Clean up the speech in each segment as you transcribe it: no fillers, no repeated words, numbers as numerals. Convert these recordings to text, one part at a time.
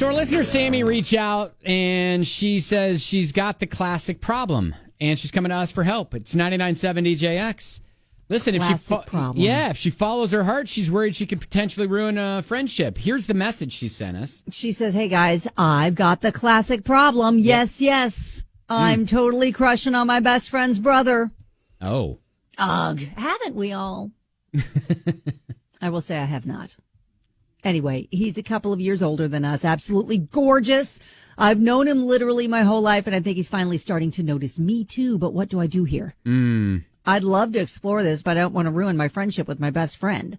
So our listener Sammy reached out and she says she's got the classic problem and she's coming to us for help. It's 99.7 DJX. Listen, if she follows her heart, she's worried she could potentially ruin a friendship. Here's the message she sent us. She says, hey guys, I've got the classic problem. Yes. I'm totally crushing on my best friend's brother. Oh. Ugh, haven't we all? I will say I have not. Anyway, he's a couple of years older than us. Absolutely gorgeous. I've known him literally my whole life, and I think he's finally starting to notice me too. But what do I do here? I'd love to explore this, but I don't want to ruin my friendship with my best friend.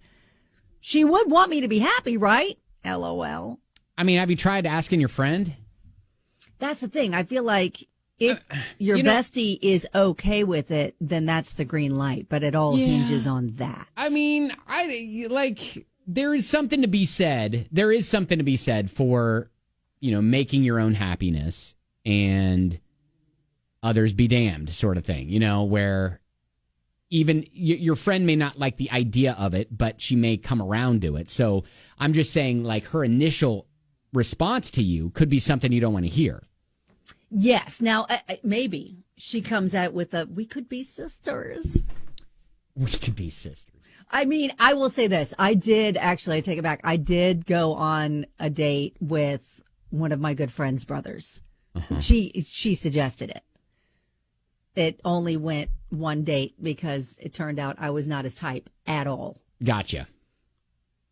She would want me to be happy, right? LOL. I mean, have you tried asking your friend? That's the thing. I feel like if your bestie is okay with it, then that's the green light. But it all hinges on that. I mean, there is something to be said. There is something to be said for, making your own happiness and others be damned sort of thing, where even your friend may not like the idea of it, but she may come around to it. So I'm just saying, like, her initial response to you could be something you don't want to hear. Yes. Now, maybe she comes out with we could be sisters. We could be sisters. I mean, I will say this. I take it back. I did go on a date with one of my good friend's brothers. Uh-huh. She suggested it. It only went one date because it turned out I was not his type at all. Gotcha.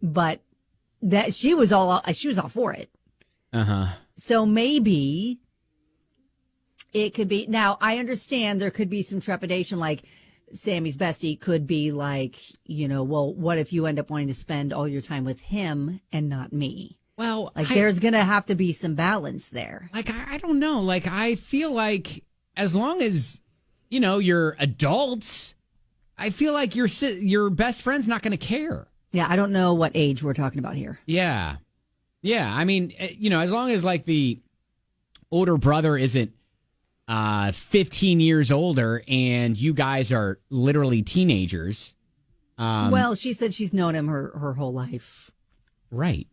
But that she was all for it. Uh-huh. So maybe it could be. Now, I understand there could be some trepidation, like Sammy's bestie could be like, well, what if you end up wanting to spend all your time with him and not me? Well, there's going to have to be some balance there. Like, I don't know. Like, I feel like as long as, you're adults, I feel like your best friend's not going to care. Yeah, I don't know what age we're talking about here. Yeah. Yeah, I mean, as long as, like, the older brother isn't 15 years older and you guys are literally teenagers. Well, she said she's known him her whole life. Right.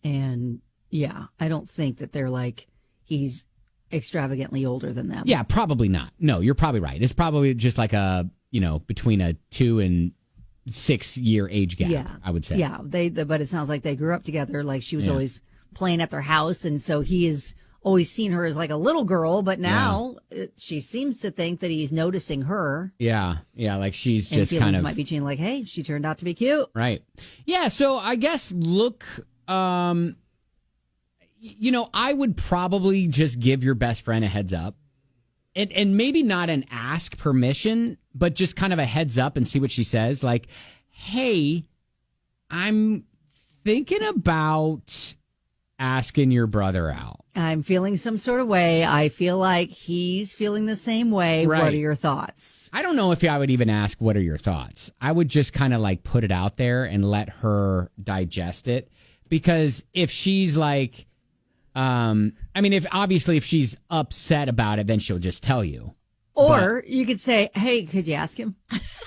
And, yeah, I don't think that they're like he's extravagantly older than them. Yeah, probably not. No, you're probably right. It's probably just like between a 2 and 6 year age gap, I would say. Yeah, but it sounds like they grew up together. Like she was always playing at their house. And so he has always seen her as like a little girl. But now she seems to think that he's noticing her. Yeah. Yeah. Like she's just kind of might be changing, like, hey, she turned out to be cute. Right. Yeah. So I guess I would probably just give your best friend a heads up. And maybe not an ask permission, but just kind of a heads up and see what she says. Like, hey, I'm thinking about asking your brother out. I'm feeling some sort of way. I feel like he's feeling the same way. Right. What are your thoughts? I don't know if I would even ask, what are your thoughts? I would just kind of like put it out there and let her digest it. Because if she's like, if she's upset about it, then she'll just tell you. Or you could say, hey, could you ask him?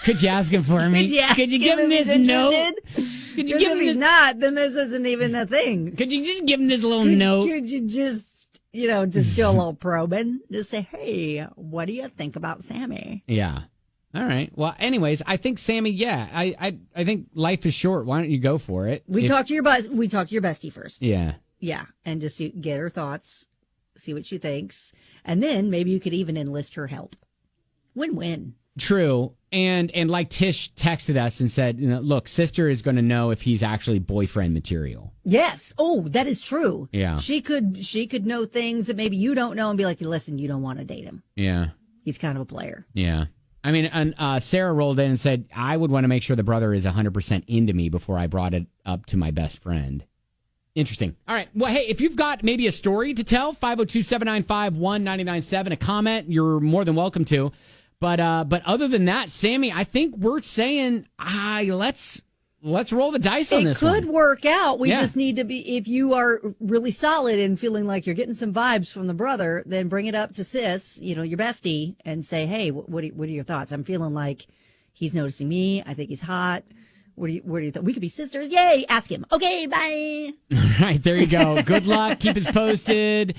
Could you ask him for me? Could you give him this note? Could you give him this? If he's not, then this isn't even a thing. Could you just give him this little note? Could you just do a little probing? Just say, hey, what do you think about Sammy? Yeah. All right. Well, anyways, I think Sammy, I think life is short. Why don't you go for it? We talk to your bestie first. Yeah. Yeah, and just get her thoughts, see what she thinks, and then maybe you could even enlist her help. Win-win. True. And like Tish texted us and said, look, sister is going to know if he's actually boyfriend material. Yes. Oh, that is true. Yeah. She could know things that maybe you don't know and be like, listen, you don't want to date him. Yeah. He's kind of a player. Yeah. I mean, and Sarah rolled in and said, I would want to make sure the brother is 100% into me before I brought it up to my best friend. Interesting. All right. Well, hey, if you've got maybe a story to tell, 502-795-1997, a comment, you're more than welcome to. But other than that, Sammy, I think we're saying, let's roll the dice on this one. It could work out. We just need to be, if you are really solid and feeling like you're getting some vibes from the brother, then bring it up to sis, your bestie, and say, hey, what are your thoughts? I'm feeling like he's noticing me. I think he's hot. What do you think? We could be sisters. Yay. Ask him. Okay. Bye. All right. There you go. Good luck. Keep us posted.